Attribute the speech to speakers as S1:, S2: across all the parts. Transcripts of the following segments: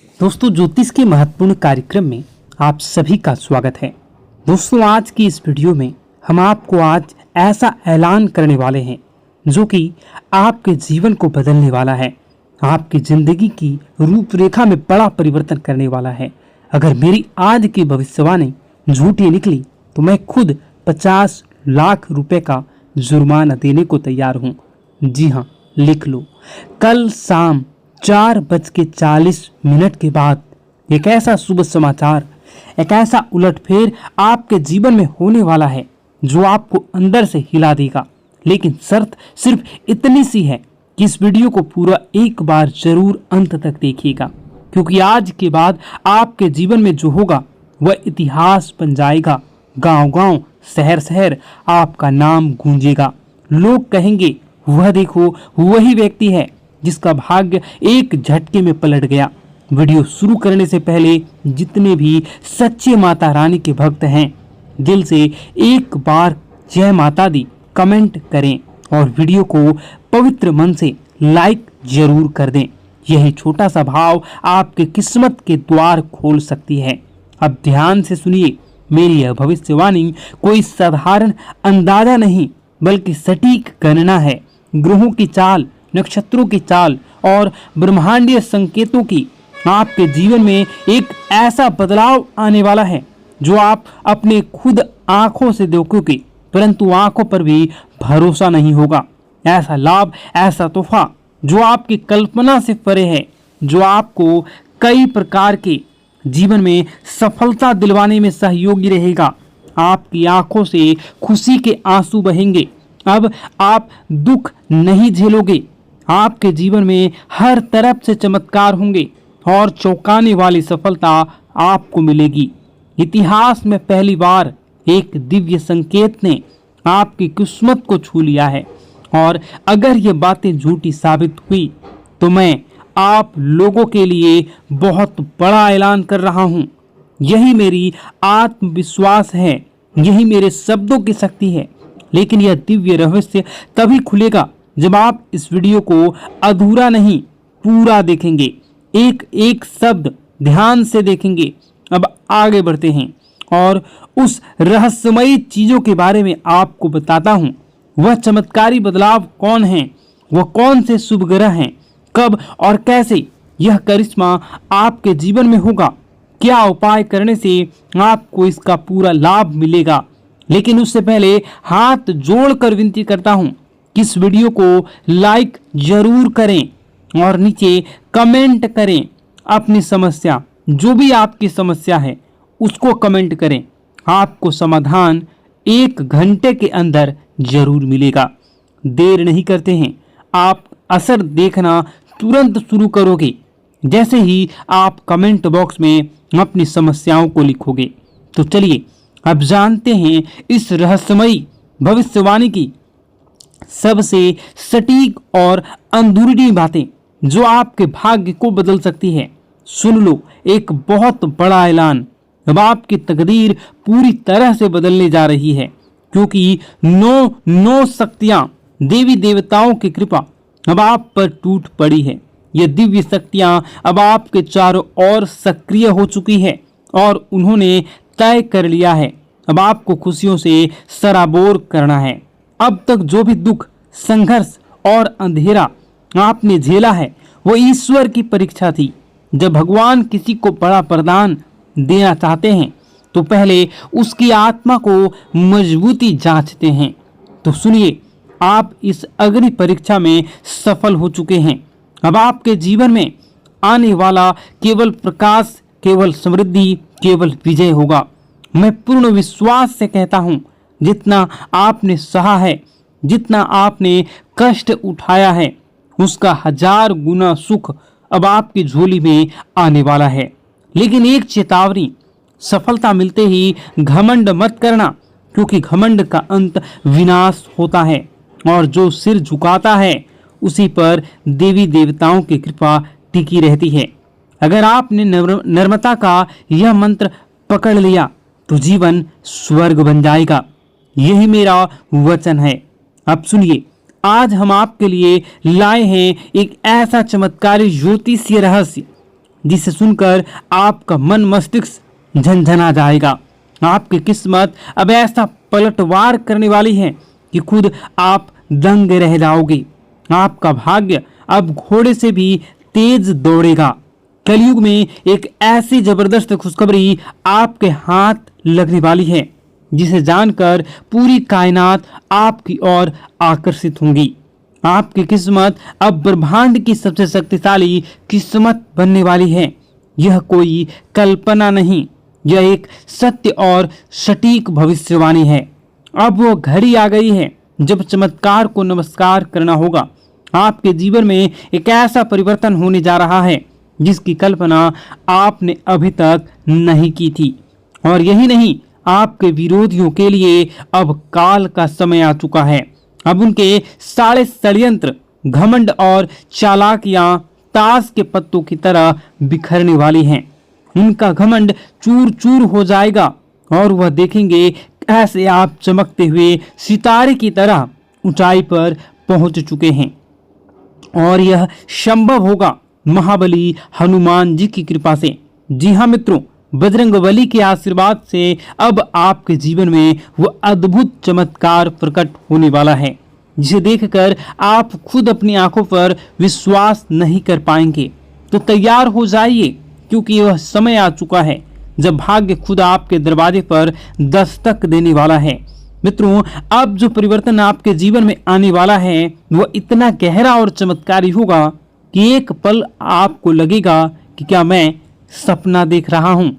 S1: दोस्तों, ज्योतिष के महत्वपूर्ण कार्यक्रम में आप सभी का स्वागत है। दोस्तों, आज की इस वीडियो में हम आपको आज ऐसा ऐलान करने वाले हैं जो कि आपके जीवन को बदलने वाला है, आपकी जिंदगी की रूपरेखा में बड़ा परिवर्तन करने वाला है। अगर मेरी आज की भविष्यवाणी झूठी निकली तो मैं खुद 50 लाख रुपए का जुर्माना देने को तैयार हूँ। जी हाँ, लिख लो। कल शाम 4:40 के बाद एक ऐसा शुभ समाचार, एक ऐसा उलटफेर आपके जीवन में होने वाला है जो आपको अंदर से हिला देगा। लेकिन शर्त सिर्फ इतनी सी है कि इस वीडियो को पूरा एक बार जरूर अंत तक देखिएगा, क्योंकि आज के बाद आपके जीवन में जो होगा वह इतिहास बन जाएगा। गांव-गांव, शहर-शहर आपका नाम गूंजेगा। लोग कहेंगे, वह देखो, वही व्यक्ति है जिसका भाग्य एक झटके में पलट गया। वीडियो शुरू करने से पहले जितने भी सच्चे माता रानी के भक्त हैं, दिल से एक बार जय माता दी कमेंट करें और वीडियो को पवित्र मन से लाइक जरूर कर दें। यही छोटा सा भाव आपके किस्मत के द्वार खोल सकती है। अब ध्यान से सुनिए, मेरी यह भविष्यवाणी कोई साधारण अंदाजा नहीं बल्कि सटीक गणना है। ग्रहों की चाल, नक्षत्रों की चाल और ब्रह्मांडीय संकेतों की आपके जीवन में एक ऐसा बदलाव आने वाला है जो आप अपने खुद आंखों से देखोगे, परंतु आंखों पर भी भरोसा नहीं होगा। ऐसा लाभ, ऐसा तोहफा जो आपकी कल्पना से परे है, जो आपको कई प्रकार के जीवन में सफलता दिलवाने में सहयोगी रहेगा। आपकी आंखों से खुशी के आंसू बहेंगे। अब आप दुख नहीं झेलोगे। आपके जीवन में हर तरफ से चमत्कार होंगे और चौंकाने वाली सफलता आपको मिलेगी। इतिहास में पहली बार एक दिव्य संकेत ने आपकी किस्मत को छू लिया है, और अगर ये बातें झूठी साबित हुई तो मैं आप लोगों के लिए बहुत बड़ा ऐलान कर रहा हूँ। यही मेरी आत्मविश्वास है, यही मेरे शब्दों की शक्ति है। लेकिन यह दिव्य रहस्य तभी खुलेगा जब आप इस वीडियो को अधूरा नहीं, पूरा देखेंगे, एक एक शब्द ध्यान से देखेंगे। अब आगे बढ़ते हैं और उस रहस्यमयी चीजों के बारे में आपको बताता हूं। वह चमत्कारी बदलाव कौन है, वह कौन से शुभ ग्रह हैं, कब और कैसे यह करिश्मा आपके जीवन में होगा, क्या उपाय करने से आपको इसका पूरा लाभ मिलेगा। लेकिन उससे पहले हाथ जोड़कर विनती करता हूं कि इस वीडियो को लाइक जरूर करें और नीचे कमेंट करें अपनी समस्या, जो भी आपकी समस्या है उसको कमेंट करें। आपको समाधान 1 घंटे के अंदर जरूर मिलेगा। देर नहीं करते हैं, आप असर देखना तुरंत शुरू करोगे जैसे ही आप कमेंट बॉक्स में अपनी समस्याओं को लिखोगे। तो चलिए अब जानते हैं इस रहस्यमयी भविष्यवाणी की सबसे सटीक और अंदरूनी बातें जो आपके भाग्य को बदल सकती है। सुन लो, एक बहुत बड़ा ऐलान। अब आपकी तकदीर पूरी तरह से बदलने जा रही है, क्योंकि 9 शक्तियां, देवी देवताओं की कृपा अब आप पर टूट पड़ी है। ये दिव्य शक्तियां अब आपके चारों ओर सक्रिय हो चुकी है और उन्होंने तय कर लिया है अब आपको खुशियों से सराबोर करना है। अब तक जो भी दुख, संघर्ष और अंधेरा आपने झेला है वो ईश्वर की परीक्षा थी। जब भगवान किसी को बड़ा वरदान देना चाहते हैं तो पहले उसकी आत्मा को मजबूती जांचते हैं। तो सुनिए, आप इस अग्नि परीक्षा में सफल हो चुके हैं। अब आपके जीवन में आने वाला केवल प्रकाश, केवल समृद्धि, केवल विजय होगा। मैं पूर्ण विश्वास से कहता हूं, जितना आपने सहा है, जितना आपने कष्ट उठाया है, उसका 1000 गुना सुख अब आपकी झोली में आने वाला है। लेकिन एक चेतावनी, सफलता मिलते ही घमंड मत करना, क्योंकि घमंड का अंत विनाश होता है और जो सिर झुकाता है उसी पर देवी देवताओं की कृपा टिकी रहती है। अगर आपने नम्रता का यह मंत्र पकड़ लिया तो जीवन स्वर्ग बन जाएगा। यही मेरा वचन है। अब सुनिए, आज हम आपके लिए लाए हैं एक ऐसा चमत्कारी ज्योतिषीय रहस्य जिसे सुनकर आपका मन मस्तिष्क झनझना जाएगा। आपकी किस्मत अब ऐसा पलटवार करने वाली है कि खुद आप दंग रह जाओगे। आपका भाग्य अब घोड़े से भी तेज दौड़ेगा। कलयुग में एक ऐसी जबरदस्त खुशखबरी आपके हाथ लगने वाली है जिसे जानकर पूरी कायनात आपकी ओर आकर्षित होंगी। आपकी किस्मत अब ब्रह्मांड की सबसे शक्तिशाली किस्मत बनने वाली है। यह कोई कल्पना नहीं, यह एक सत्य और सटीक भविष्यवाणी है। अब वो घड़ी आ गई है जब चमत्कार को नमस्कार करना होगा। आपके जीवन में एक ऐसा परिवर्तन होने जा रहा है जिसकी कल्पना आपने अभी तक नहीं की थी। और यही नहीं, आपके विरोधियों के लिए अब काल का समय आ चुका है। अब उनके सारे षड्यंत्र, घमंड और चालाकियां ताश के पत्तों की तरह बिखरने वाली हैं। उनका घमंड चूर चूर हो जाएगा और वह देखेंगे कैसे आप चमकते हुए सितारे की तरह ऊंचाई पर पहुंच चुके हैं। और यह संभव होगा महाबली हनुमान जी की कृपा से। जी हाँ मित्रों, बजरंगबली के आशीर्वाद से अब आपके जीवन में वो अद्भुत चमत्कार प्रकट होने वाला है जिसे देखकर आप खुद अपनी आंखों पर विश्वास नहीं कर पाएंगे। तो तैयार हो जाइए, क्योंकि वह समय आ चुका है जब भाग्य खुद आपके दरवाजे पर दस्तक देने वाला है। मित्रों, अब जो परिवर्तन आपके जीवन में आने वाला है वह इतना गहरा और चमत्कारी होगा कि एक पल आपको लगेगा कि क्या मैं सपना देख रहा हूं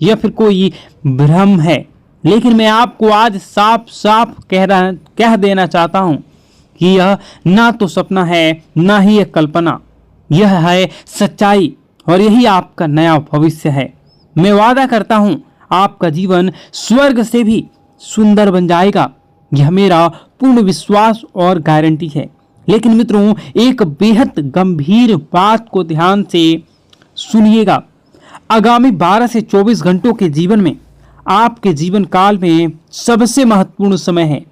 S1: या फिर कोई भ्रम है। लेकिन मैं आपको आज साफ साफ कह देना चाहता हूं कि यह ना तो सपना है ना ही एक कल्पना, यह है सच्चाई और यही आपका नया भविष्य है। मैं वादा करता हूं आपका जीवन स्वर्ग से भी सुंदर बन जाएगा। यह मेरा पूर्ण विश्वास और गारंटी है। लेकिन मित्रों, एक बेहद गंभीर बात को ध्यान से सुनिएगा। आगामी 12 से 24 घंटों के जीवन में आपके जीवन काल में सबसे महत्वपूर्ण समय है।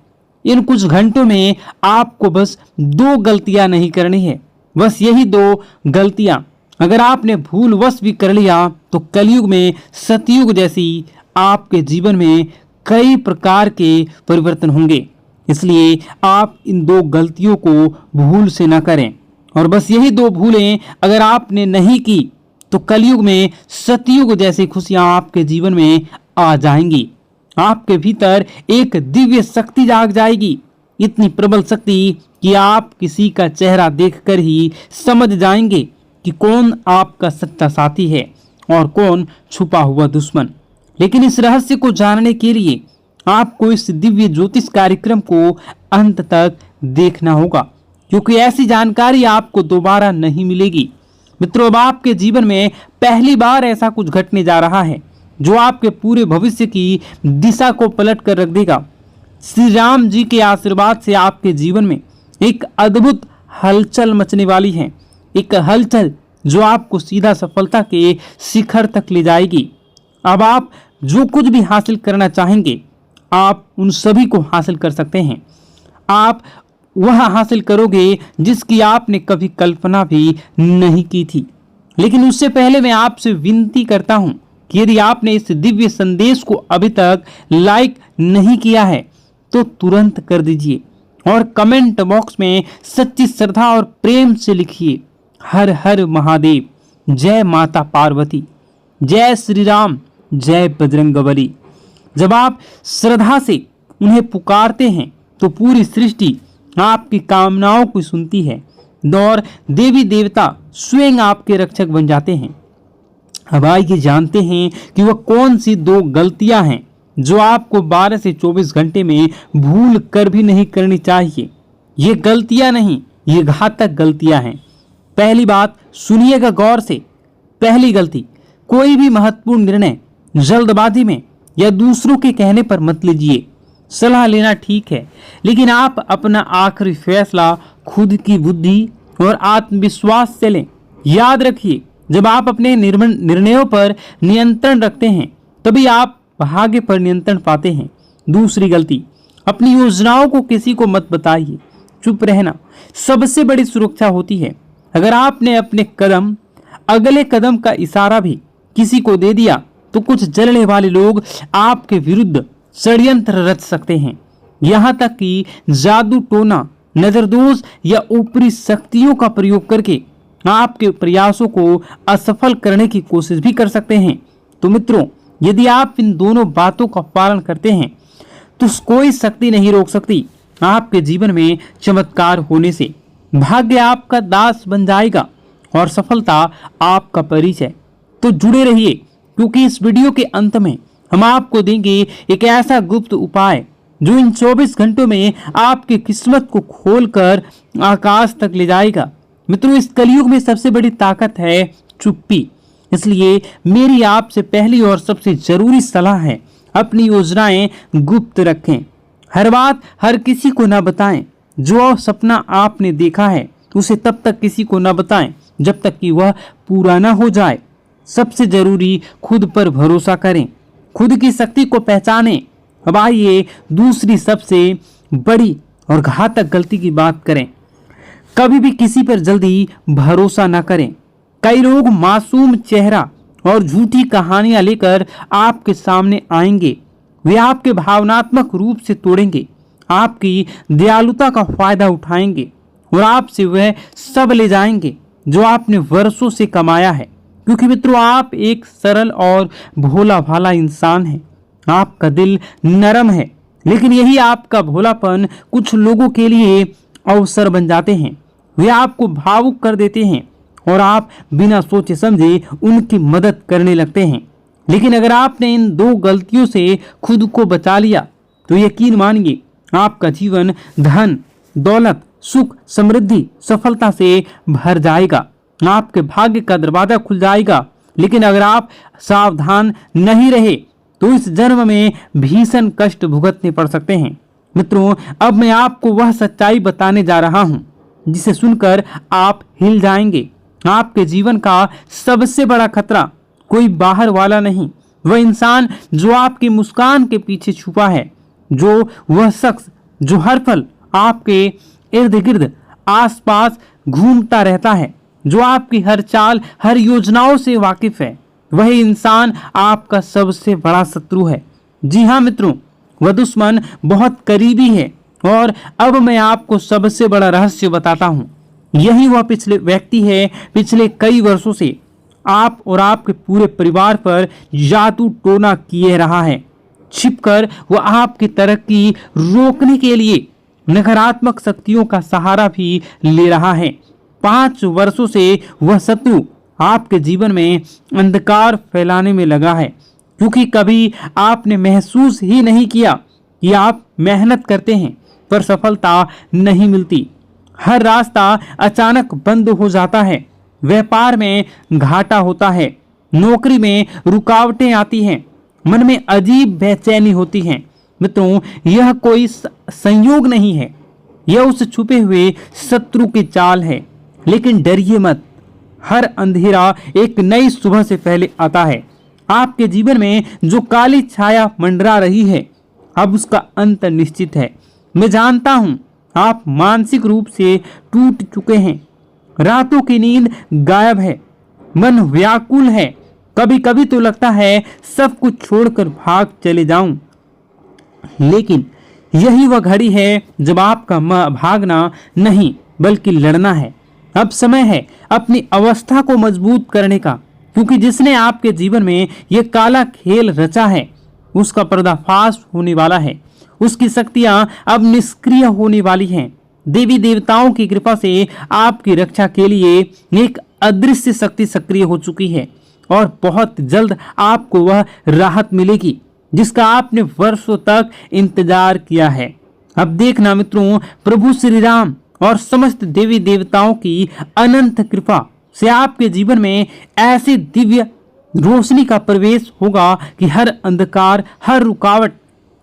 S1: इन कुछ घंटों में आपको बस 2 गलतियां नहीं करनी है। बस यही 2 गलतियां अगर आपने भूलवश भी कर लिया तो कलयुग में सतयुग जैसी आपके जीवन में कई प्रकार के परिवर्तन होंगे। इसलिए आप इन 2 गलतियों को भूल से न करें। और बस यही 2 भूलें अगर आपने नहीं की तो कलयुग में सतयुग जैसी खुशियां आपके जीवन में आ जाएंगी। आपके भीतर एक दिव्य शक्ति जाग जाएगी, इतनी प्रबल शक्ति कि आप किसी का चेहरा देखकर ही समझ जाएंगे कि कौन आपका सच्चा साथी है और कौन छुपा हुआ दुश्मन। लेकिन इस रहस्य को जानने के लिए आपको इस दिव्य ज्योतिष कार्यक्रम को अंत तक देखना होगा, क्योंकि ऐसी जानकारी आपको दोबारा नहीं मिलेगी। मित्रों, अब आपके जीवन में पहली बार ऐसा कुछ घटने जा रहा है जो आपके पूरे भविष्य की दिशा को पलट कर रख देगा। श्री राम जी के आशीर्वाद से आपके जीवन में एक अद्भुत हलचल मचने वाली है। एक हलचल जो आपको सीधा सफलता के शिखर तक ले जाएगी। अब आप जो कुछ भी हासिल करना चाहेंगे आप उन सभी को हासिल कर सकते हैं। आप वह हासिल करोगे जिसकी आपने कभी कल्पना भी नहीं की थी। लेकिन उससे पहले मैं आपसे विनती करता हूं कि यदि आपने इस दिव्य संदेश को अभी तक लाइक नहीं किया है तो तुरंत कर दीजिए और कमेंट बॉक्स में सच्ची श्रद्धा और प्रेम से लिखिए, हर हर महादेव, जय माता पार्वती, जय श्री राम, जय बजरंगबली। जब आप श्रद्धा से उन्हें पुकारते हैं तो पूरी सृष्टि आपकी कामनाओं को सुनती है और देवी देवता स्वयं आपके रक्षक बन जाते हैं। अब आइए जानते हैं कि वह कौन सी 2 गलतियां हैं जो आपको 12 से 24 घंटे में भूल कर भी नहीं करनी चाहिए। ये गलतियां नहीं, ये घातक गलतियां हैं। पहली बात सुनिएगा गौर से। पहली गलती, कोई भी महत्वपूर्ण निर्णय जल्दबाजी में या दूसरों के कहने पर मत लीजिए। सलाह लेना ठीक है, लेकिन आप अपना आखिरी फैसला खुद की बुद्धि और आत्मविश्वास से लें। याद रखिए, जब आप अपने निर्णयों पर नियंत्रण रखते हैं तभी आप भाग्य पर नियंत्रण पाते हैं। दूसरी गलती, अपनी योजनाओं को किसी को मत बताइए। चुप रहना सबसे बड़ी सुरक्षा होती है। अगर आपने अपने कदम अगले कदम का इशारा भी किसी को दे दिया तो कुछ जलने वाले लोग आपके विरुद्ध षड्यंत्र रच सकते हैं। यहाँ तक कि जादू टोना, नजरदोष या ऊपरी शक्तियों का प्रयोग करके आपके प्रयासों को असफल करने की कोशिश भी कर सकते हैं। तो मित्रों, यदि आप इन दोनों बातों का पालन करते हैं तो कोई शक्ति नहीं रोक सकती आपके जीवन में चमत्कार होने से। भाग्य आपका दास बन जाएगा और सफलता आपका परिचय। तो जुड़े रहिए, क्योंकि इस वीडियो के अंत में हम आपको देंगे एक ऐसा गुप्त उपाय जो इन 24 घंटों में आपकी किस्मत को खोलकर आकाश तक ले जाएगा। मित्रों, इस कलयुग में सबसे बड़ी ताकत है चुप्पी। इसलिए मेरी आपसे पहली और सबसे जरूरी सलाह है, अपनी योजनाएं गुप्त रखें। हर बात हर किसी को ना बताएं। जो सपना आपने देखा है उसे तब तक किसी को ना बताएं जब तक कि वह पूरा ना हो जाए। सबसे जरूरी, खुद पर भरोसा करें, खुद की शक्ति को पहचानें। अब आइए दूसरी सबसे बड़ी और घातक गलती की बात करें। कभी भी किसी पर जल्दी भरोसा ना करें। कई लोग मासूम चेहरा और झूठी कहानियां लेकर आपके सामने आएंगे। वे आपके भावनात्मक रूप से तोड़ेंगे, आपकी दयालुता का फायदा उठाएंगे और आपसे वह सब ले जाएंगे जो आपने वर्षों से कमाया है। क्योंकि मित्रों, आप एक सरल और भोला भाला इंसान हैं। आपका दिल नरम है, लेकिन यही आपका भोलापन कुछ लोगों के लिए अवसर बन जाते हैं। वे आपको भावुक कर देते हैं और आप बिना सोचे समझे उनकी मदद करने लगते हैं। लेकिन अगर आपने इन दो गलतियों से खुद को बचा लिया तो यकीन मानिए, आपका जीवन धन, दौलत, सुख, समृद्धि, सफलता से भर जाएगा। आपके भाग्य का दरवाजा खुल जाएगा। लेकिन अगर आप सावधान नहीं रहे तो इस जन्म में भीषण कष्ट भुगतने पड़ सकते हैं। मित्रों, अब मैं आपको वह सच्चाई बताने जा रहा हूं जिसे सुनकर आप हिल जाएंगे। आपके जीवन का सबसे बड़ा खतरा कोई बाहर वाला नहीं, वह इंसान जो आपकी मुस्कान के पीछे छुपा है, जो वह शख्स जो हर पल आपके इर्द गिर्द आसपास घूमता रहता है, जो आपकी हर चाल, हर योजनाओं से वाकिफ है। वही इंसान आपका सबसे बड़ा शत्रु है। जी हाँ मित्रों, वह दुश्मन बहुत करीबी है। और अब मैं आपको सबसे बड़ा रहस्य बताता हूँ। यही वह पिछले व्यक्ति है, पिछले कई वर्षों से आप और आपके पूरे परिवार पर जादू टोना किए रहा है। छिपकर वह आपकी तरक्की रोकने के लिए नकारात्मक शक्तियों का सहारा भी ले रहा है। 5 वर्षों से वह शत्रु आपके जीवन में अंधकार फैलाने में लगा है, क्योंकि कभी आपने महसूस ही नहीं किया कि आप मेहनत करते हैं पर सफलता नहीं मिलती। हर रास्ता अचानक बंद हो जाता है, व्यापार में घाटा होता है, नौकरी में रुकावटें आती हैं, मन में अजीब बेचैनी होती है। मित्रों, यह कोई संयोग नहीं है, यह उस छुपे हुए शत्रु की चाल है। लेकिन डरिए मत, हर अंधेरा एक नई सुबह से पहले आता है। आपके जीवन में जो काली छाया मंडरा रही है, अब उसका अंत निश्चित है। मैं जानता हूं आप मानसिक रूप से टूट चुके हैं, रातों की नींद गायब है, मन व्याकुल है। कभी कभी तो लगता है सब कुछ छोड़कर भाग चले जाऊं। लेकिन यही वह घड़ी है जब आपका भागना नहीं बल्कि लड़ना है। अब समय है अपनी अवस्था को मजबूत करने का, क्योंकि जिसने आपके जीवन में यह काला खेल रचा है उसका पर्दाफाश होने वाला है। उसकी शक्तियां अब निष्क्रिय होने वाली हैं। देवी देवताओं की कृपा से आपकी रक्षा के लिए एक अदृश्य शक्ति सक्रिय हो चुकी है और बहुत जल्द आपको वह राहत मिलेगी जिसका आपने वर्षों तक इंतजार किया है। अब देखना मित्रों, प्रभु श्री राम और समस्त देवी देवताओं की अनंत कृपा से आपके जीवन में ऐसी दिव्य रोशनी का प्रवेश होगा कि हर अंधकार, हर रुकावट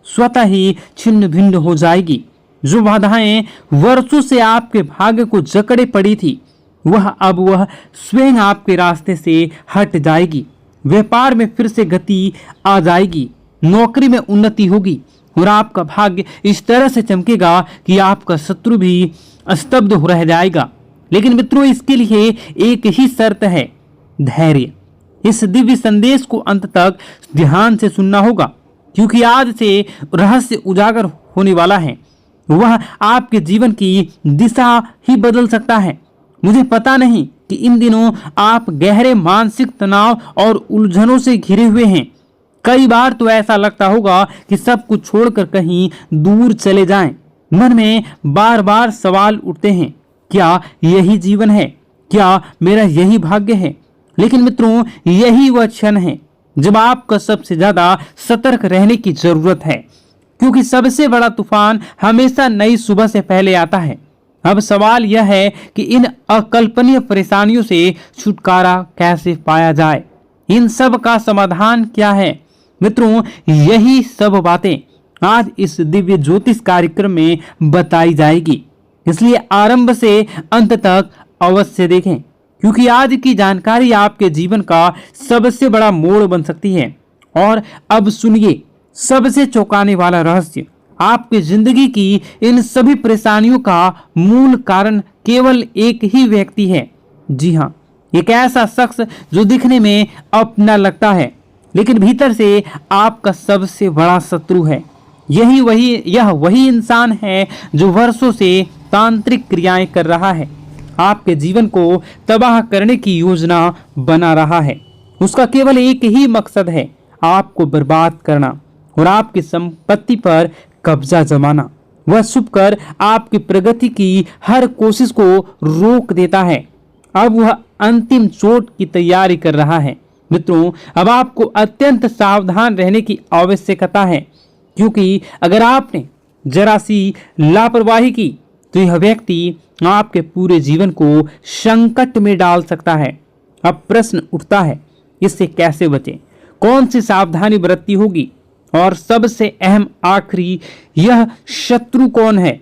S1: स्वतः ही छिन्न भिन्न हो जाएगी। जो बाधाएं वर्षों से आपके भाग्य को जकड़े पड़ी थी, वह स्वयं आपके रास्ते से हट जाएगी। व्यापार में फिर से गति आ जाएगी, नौकरी में उन्नति होगी और आपका भाग्य इस तरह से चमकेगा कि आपका शत्रु भी स्तब्ध हो रह जाएगा। लेकिन मित्रों, इसके लिए एक ही शर्त है, धैर्य। इस दिव्य संदेश को अंत तक ध्यान से सुनना होगा, क्योंकि आज से रहस्य उजागर होने वाला है। वह आपके जीवन की दिशा ही बदल सकता है। मुझे पता नहीं कि इन दिनों आप गहरे मानसिक तनाव और उलझनों से घिरे हुए हैं। कई बार तो ऐसा लगता होगा कि सब कुछ छोड़कर कहीं दूर चले जाएं। मन में बार बार सवाल उठते हैं, क्या यही जीवन है? क्या मेरा यही भाग्य है? लेकिन मित्रों, यही वह क्षण है जब आपको सबसे ज्यादा सतर्क रहने की जरूरत है, क्योंकि सबसे बड़ा तूफान हमेशा नई सुबह से पहले आता है। अब सवाल यह है कि इन अकल्पनीय परेशानियों से छुटकारा कैसे पाया जाए? इन सब का समाधान क्या है? मित्रों, यही सब बातें आज इस दिव्य ज्योतिष कार्यक्रम में बताई जाएगी, इसलिए आरंभ से अंत तक अवश्य देखें, क्योंकि आज की जानकारी आपके जीवन का सबसे बड़ा मोड़ बन सकती है। और अब सुनिए सबसे चौंकाने वाला रहस्य। आपकी जिंदगी की इन सभी परेशानियों का मूल कारण केवल एक ही व्यक्ति है। जी हाँ, एक ऐसा शख्स जो दिखने में अपना लगता है, लेकिन भीतर से आपका सबसे बड़ा शत्रु है। यह वही इंसान है जो वर्षों से तांत्रिक क्रियाएं कर रहा है, आपके जीवन को तबाह करने की योजना बना रहा है। उसका केवल एक ही मकसद है, आपको बर्बाद करना और आपकी संपत्ति पर कब्जा जमाना। वह छुपकर आपकी प्रगति की हर कोशिश को रोक देता है। अब वह अंतिम चोट की तैयारी कर रहा है। मित्रों, अब आपको अत्यंत सावधान रहने की आवश्यकता है, क्योंकि अगर आपने जरा सी लापरवाही की तो यह व्यक्ति आपके पूरे जीवन को संकट में डाल सकता है। अब प्रश्न उठता है, इससे कैसे बचें? कौन सी सावधानी बरतनी होगी? और सबसे अहम आखिरी, यह शत्रु कौन है?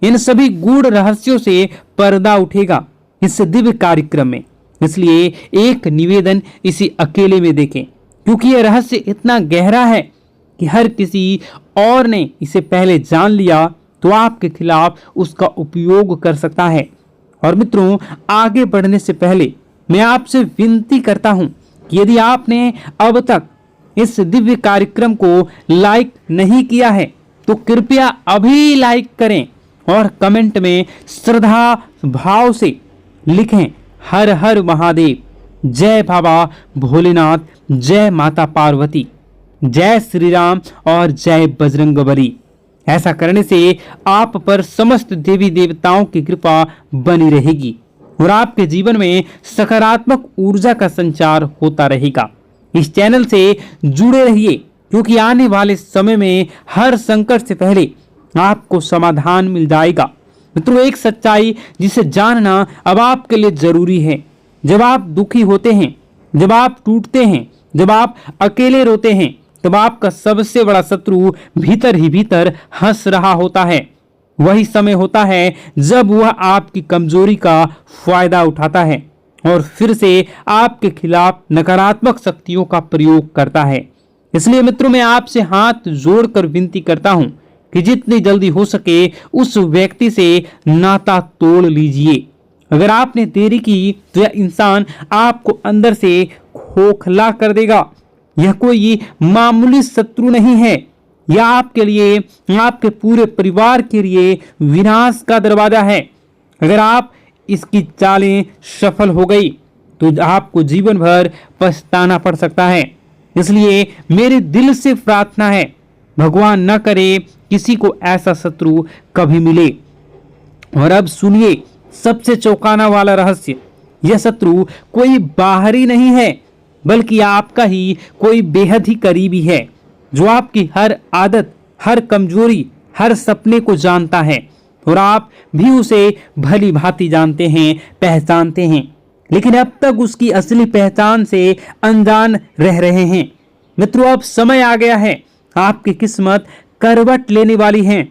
S1: इन सभी गूढ़ रहस्यों से पर्दा उठेगा इस दिव्य कार्यक्रम में। इसलिए एक निवेदन, इसी अकेले में देखें, क्योंकि यह रहस्य इतना गहरा है कि हर किसी और ने इसे पहले जान लिया तो आपके खिलाफ उसका उपयोग कर सकता है। और मित्रों, आगे बढ़ने से पहले मैं आपसे विनती करता हूं कि यदि आपने अब तक इस दिव्य कार्यक्रम को लाइक नहीं किया है तो कृपया अभी लाइक करें और कमेंट में श्रद्धा भाव से लिखें, हर हर महादेव, जय बाबा भोलेनाथ, जय माता पार्वती, जय श्री राम और जय बजरंगबली। ऐसा करने से आप पर समस्त देवी देवताओं की कृपा बनी रहेगी और आपके जीवन में सकारात्मक ऊर्जा का संचार होता रहेगा। इस चैनल से जुड़े रहिए, क्योंकि आने वाले समय में हर संकट से पहले आपको समाधान मिल जाएगा। मित्रों, एक सच्चाई जिसे जानना अब आपके लिए जरूरी है। जब आप दुखी होते हैं, जब आप टूटते हैं, जब आप अकेले रोते हैं, तब आपका सबसे बड़ा शत्रु भीतर ही भीतर हंस रहा होता है। वही समय होता है जब वह आपकी कमजोरी का फायदा उठाता है और फिर से आपके खिलाफ नकारात्मक शक्तियों का प्रयोग करता है। इसलिए मित्रों, मैं आपसे हाथ जोड़कर विनती करता हूं कि जितनी जल्दी हो सके उस व्यक्ति से नाता तोड़ लीजिए। अगर आपने देरी की तो यह इंसान आपको अंदर से खोखला कर देगा। यह कोई मामूली शत्रु नहीं है, यह आपके लिए, आपके पूरे परिवार के लिए विनाश का दरवाजा है। अगर आप इसकी चालें सफल हो गई तो आपको जीवन भर पछताना पड़ सकता है। इसलिए मेरे दिल से प्रार्थना है, भगवान न करे किसी को ऐसा शत्रु कभी मिले। और अब सुनिए सबसे चौंकाना वाला रहस्य। यह शत्रु कोई बाहरी नहीं है, बल्कि आपका ही कोई बेहद ही करीबी है, जो आपकी हर आदत, हर कमजोरी, हर सपने को जानता है और आप भी उसे भली भांति जानते हैं, पहचानते हैं, लेकिन अब तक उसकी असली पहचान से अनजान रह रहे हैं। मित्रों, अब समय आ गया है, आपकी किस्मत करवट लेने वाली है।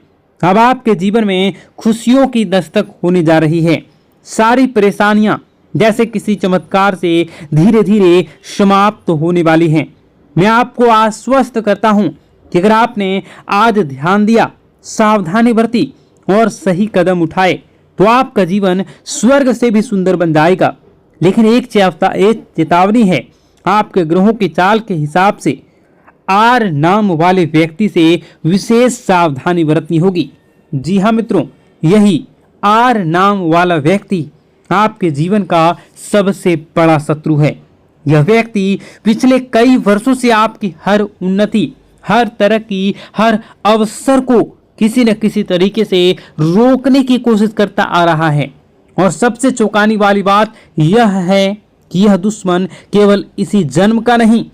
S1: अब आपके जीवन में खुशियों की दस्तक होने जा रही है। सारी परेशानियां जैसे किसी चमत्कार से धीरे धीरे समाप्त होने वाली हैं। मैं आपको आश्वस्त करता हूं कि अगर आपने आज ध्यान दिया, सावधानी बरती और सही कदम उठाए तो आपका जीवन स्वर्ग से भी सुंदर बन जाएगा। लेकिन एक चेतावनी है, आपके ग्रहों की चाल के हिसाब से आर नाम वाले व्यक्ति से विशेष सावधानी बरतनी होगी। जी हाँ मित्रों, यही आर नाम वाला व्यक्ति आपके जीवन का सबसे बड़ा शत्रु है। यह व्यक्ति पिछले कई वर्षों से आपकी हर उन्नति, हर तरक्की, हर अवसर को किसी न किसी तरीके से रोकने की कोशिश करता आ रहा है। और सबसे चौंकाने वाली बात यह है कि यह दुश्मन केवल इसी जन्म का नहीं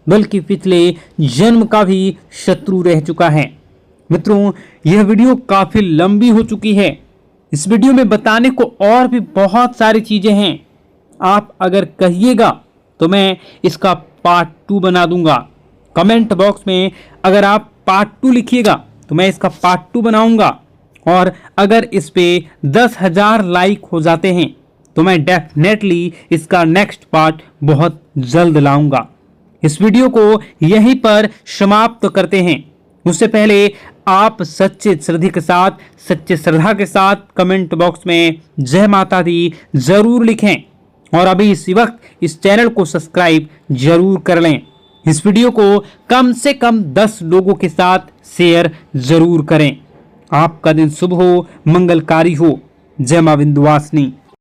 S1: बल्कि पिछले जन्म का भी शत्रु रह चुका है। मित्रों, यह वीडियो काफी लंबी हो चुकी है। इस वीडियो में बताने को और भी बहुत सारी चीजें हैं। आप अगर कहिएगा तो मैं इसका पार्ट 2 बना दूंगा। कमेंट बॉक्स में अगर आप पार्ट 2 लिखिएगा तो मैं इसका पार्ट 2 बनाऊंगा। और अगर इस पे 10,000 लाइक हो जाते हैं तो मैं डेफिनेटली इसका नेक्स्ट पार्ट बहुत जल्द लाऊंगा। इस वीडियो को यहीं पर समाप्त करते हैं। उससे पहले आप सच्चे श्रद्धा के साथ कमेंट बॉक्स में जय माता दी जरूर लिखें। और अभी इसी वक्त इस चैनल को सब्सक्राइब जरूर कर लें। इस वीडियो को कम से कम 10 लोगों के साथ शेयर जरूर करें। आपका दिन शुभ हो, मंगलकारी हो। जय मां विंध्यवासिनी।